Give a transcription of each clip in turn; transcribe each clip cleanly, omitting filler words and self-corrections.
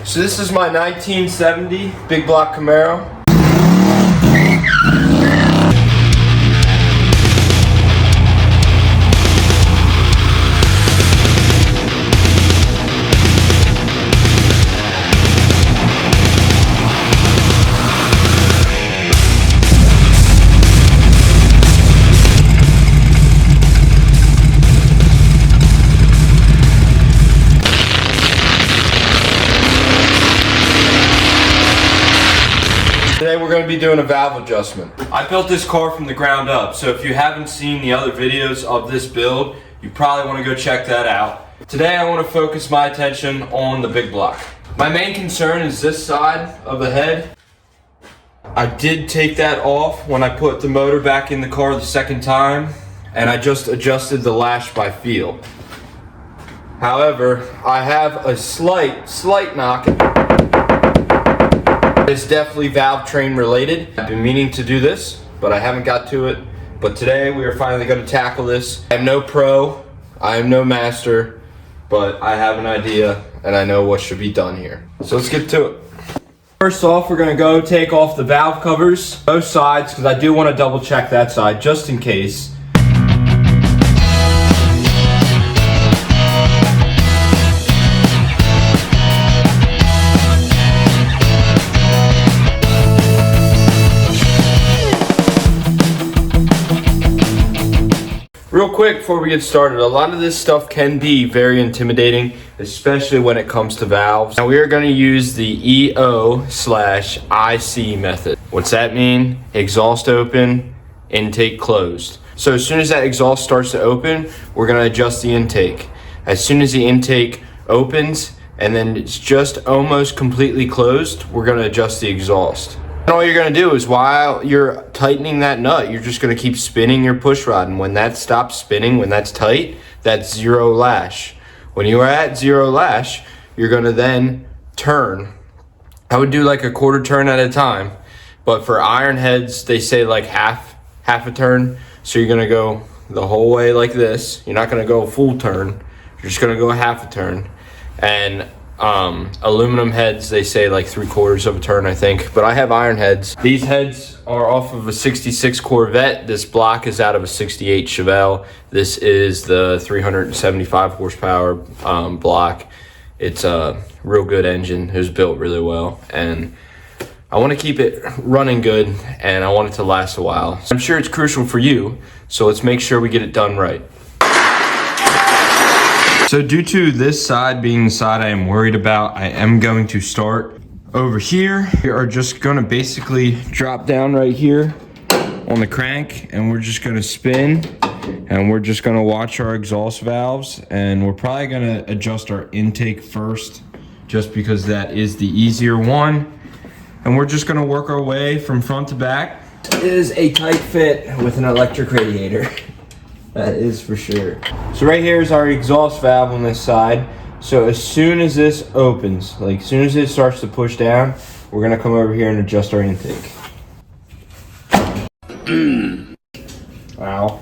So this is my 1970 big block Camaro. Today we're going to be doing a valve adjustment. I built this car from the ground up, so if you haven't seen the other videos of this build, you probably want to go check that out. Today I want to focus my attention on the big block. My main concern is this side of the head. I did take that off when I put the motor back in the car the second time, and I just adjusted the lash by feel. However, I have a slight knock. It's definitely valvetrain related. I've been meaning to do this, but I haven't got to it. But today we are finally going to tackle this. I am no pro, I am no master, but I have an idea and I know what should be done here. So let's get to it. First off, we're going to go take off the valve covers, both sides, because I do want to double check that side just in case. Real quick before we get started, a lot of this stuff can be very intimidating, especially when it comes to valves. Now we are going to use the EO/IC method. What's that mean? Exhaust open, intake closed. So as soon as that exhaust starts to open, we're going to adjust the intake. As soon as the intake opens and then it's just almost completely closed, we're going to adjust the exhaust. And all you're going to do is while you're tightening that nut, you're just going to keep spinning your push rod. And when that stops spinning, when that's tight, that's zero lash. When you are at zero lash, you're going to then turn. I would do like a quarter turn at a time. But for iron heads, they say like half a turn. So you're going to go the whole way like this. You're not going to go a full turn. You're just going to go a half a turn. And aluminum heads, they say like 3/4 of a turn, I think, but I have iron heads. These heads are off of a 66 Corvette. This block is out of a 68 Chevy. This is the 375 horsepower block. It's a real good engine. It was built really well, and I want to keep it running good, and I want it to last a while. I'm sure it's crucial for you, so let's make sure we get it done right. So due to this side being the side I am worried about, I am going to start over here. We are just gonna basically drop down right here on the crank, and we're just gonna spin, and we're just gonna watch our exhaust valves, and we're probably gonna adjust our intake first, just because that is the easier one. And we're just gonna work our way from front to back. It is a tight fit with an electric radiator. That is for sure. So right here is our exhaust valve on this side. So as soon as this opens, like as soon as it starts to push down, we're gonna come over here and adjust our intake. Wow.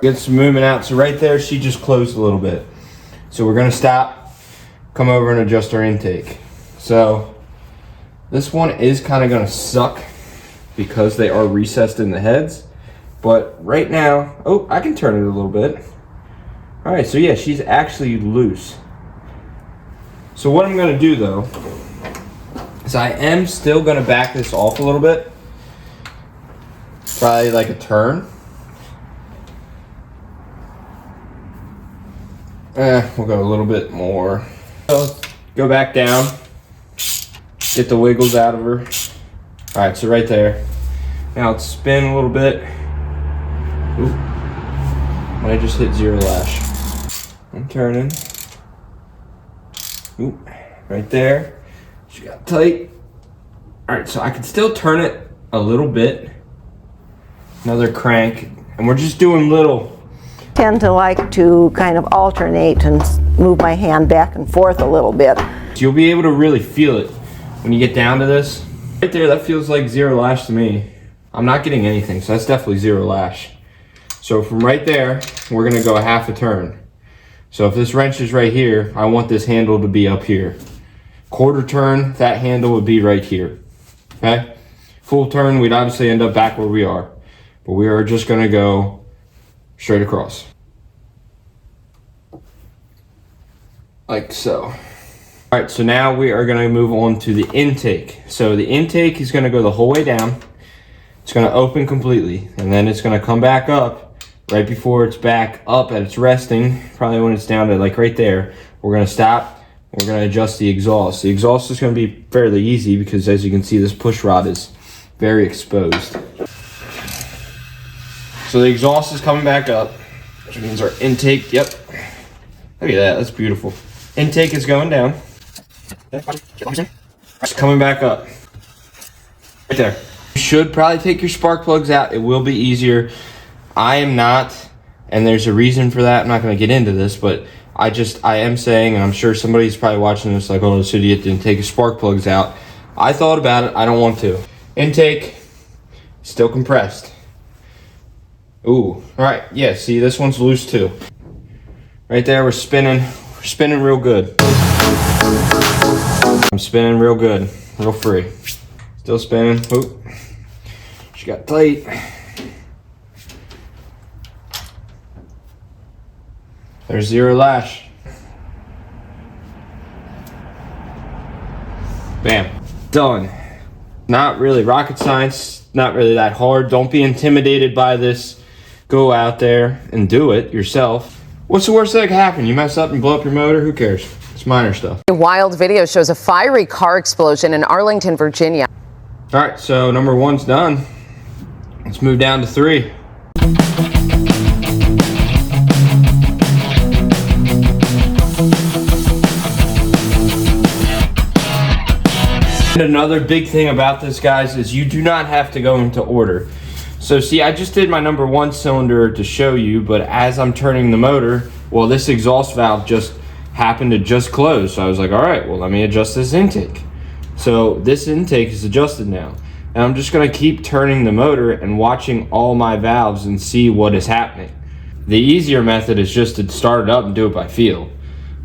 Get some movement out. So right there, she just closed a little bit. So we're gonna stop, come over and adjust our intake. So this one is kind of gonna suck because they are recessed in the heads, but right now, oh, I can turn it a little bit. All right, so yeah, she's actually loose. So what I'm gonna do though, is I am still gonna back this off a little bit, probably like a turn. We'll go a little bit more. So go back down, get the wiggles out of her. All right, so right there. Now let's spin a little bit. Oop. I just hit zero lash. I'm turning. Oop. Right there. She got tight. All right, so I can still turn it a little bit. Another crank, and we're just doing little. Tend to like to kind of alternate and move my hand back and forth a little bit. So you'll be able to really feel it when you get down to this. Right there, that feels like zero lash to me. I'm not getting anything, so that's definitely zero lash. So from right there, we're gonna go a half a turn. So if this wrench is right here, I want this handle to be up here. Quarter turn, that handle would be right here. Okay? Full turn, we'd obviously end up back where we are. But we are just gonna go straight across. Like so. All right, so now we are gonna move on to the intake. So the intake is gonna go the whole way down. It's gonna open completely, and then it's gonna come back up right before it's back up at its resting, probably when it's down to like right there. We're gonna stop, we're gonna adjust the exhaust. The exhaust is gonna be fairly easy because as you can see, this push rod is very exposed. So the exhaust is coming back up, which means our intake, yep. Look at that, that's beautiful. Intake is going down. It's coming back up. Right there. You should probably take your spark plugs out. It will be easier. I am not, and there's a reason for that. I'm not going to get into this, but I am saying, and I'm sure somebody's probably watching this like, oh, this idiot didn't take his spark plugs out. I thought about it. I don't want to. Intake, still compressed. Ooh, all right. Yeah, see, this one's loose too. Right there, we're spinning real good. I'm spinning real good, real free. Still spinning. Oop. She got tight. There's zero lash. Bam. Done. Not really rocket science, not really that hard. Don't be intimidated by this. Go out there and do it yourself. What's the worst that could happen? You mess up and blow up your motor? Who cares? It's minor stuff. A wild video shows a fiery car explosion in Arlington, Virginia. All right, so number 1's done. Let's move down to 3. And another big thing about this, guys, is you do not have to go into order. So see, I just did my number 1 cylinder to show you, but as I'm turning the motor, well, this exhaust valve just happened to just close. So I was like, all right, well, let me adjust this intake. So this intake is adjusted now. And I'm just gonna keep turning the motor and watching all my valves and see what is happening. The easier method is just to start it up and do it by feel.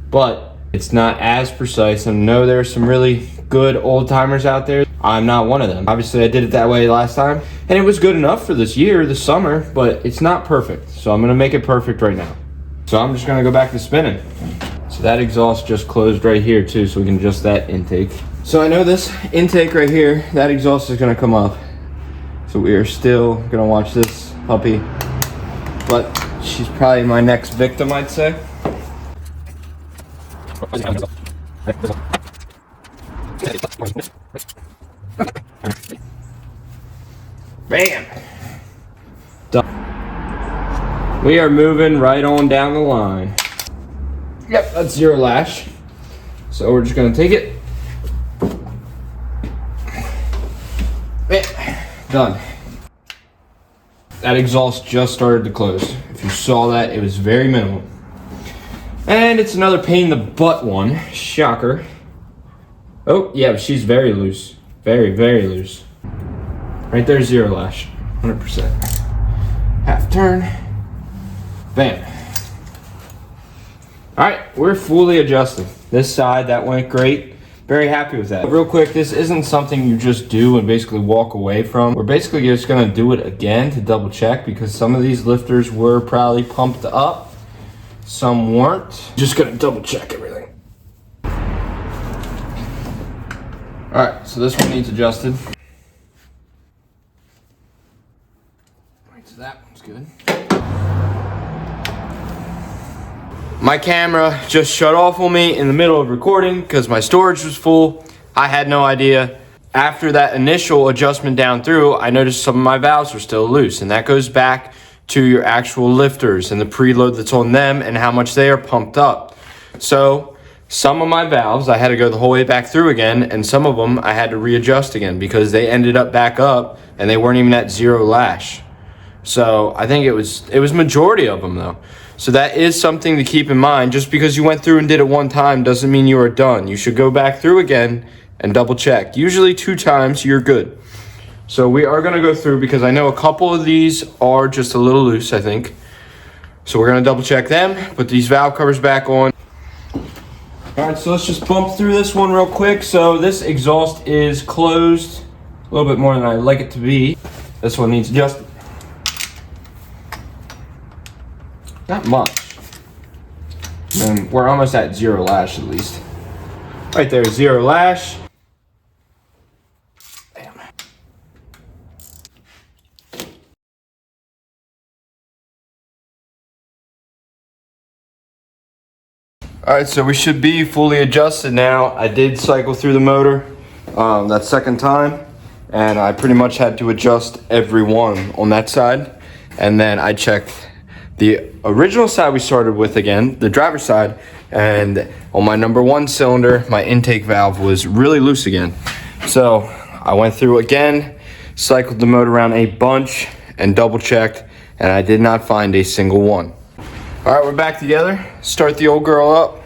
But it's not as precise. I know there are some really good old timers out there. I'm not one of them. Obviously I did it that way last time and it was good enough for this year, this summer, but it's not perfect. So I'm gonna make it perfect right now. So I'm just gonna go back to spinning. So that exhaust just closed right here too, so we can adjust that intake. So I know this intake right here, that exhaust is gonna come up. So we are still gonna watch this puppy, but she's probably my next victim, I'd say. Bam! Done. We are moving right on down the line. Yep, that's zero lash. So we're just gonna take it. Bam. Done. That exhaust just started to close. If you saw that, it was very minimal. And it's another pain in the butt one. Shocker. Oh, yeah, but she's very loose. Very, very loose. Right there, zero lash. 100%. Half turn. Bam. Alright, we're fully adjusted. This side, that went great. Very happy with that. Real quick, this isn't something you just do and basically walk away from. We're basically just going to do it again to double check because some of these lifters were probably pumped up. Some weren't. Just going to double check everything. Alright, so this one needs adjusted. Right, so that one's good. My camera just shut off on me in the middle of recording because my storage was full. I had no idea. After that initial adjustment down through, I noticed some of my valves were still loose, and that goes back to your actual lifters and the preload that's on them and how much they are pumped up. So some of my valves I had to go the whole way back through again, and some of them I had to readjust again because they ended up back up and they weren't even at zero lash. So I think it was majority of them though. So that is something to keep in mind. Just because you went through and did it one time doesn't mean you are done. You should go back through again and double check. Usually 2 times, you're good. So we are gonna go through because I know a couple of these are just a little loose, I think. So we're gonna double check them, put these valve covers back on. All right, so let's just bump through this one real quick. So this exhaust is closed a little bit more than I like it to be. This one needs adjusted. Not much. And we're almost at 0 lash at least. Right there, 0 lash. Damn. All right, so we should be fully adjusted now. I did cycle through the motor that second time, and I pretty much had to adjust every one on that side. And then I checked the original side we started with again, the driver's side, and on my number 1 cylinder, my intake valve was really loose again. So I went through again, cycled the motor around a bunch, and double checked, and I did not find a single one. All right, we're back together. Start the old girl up.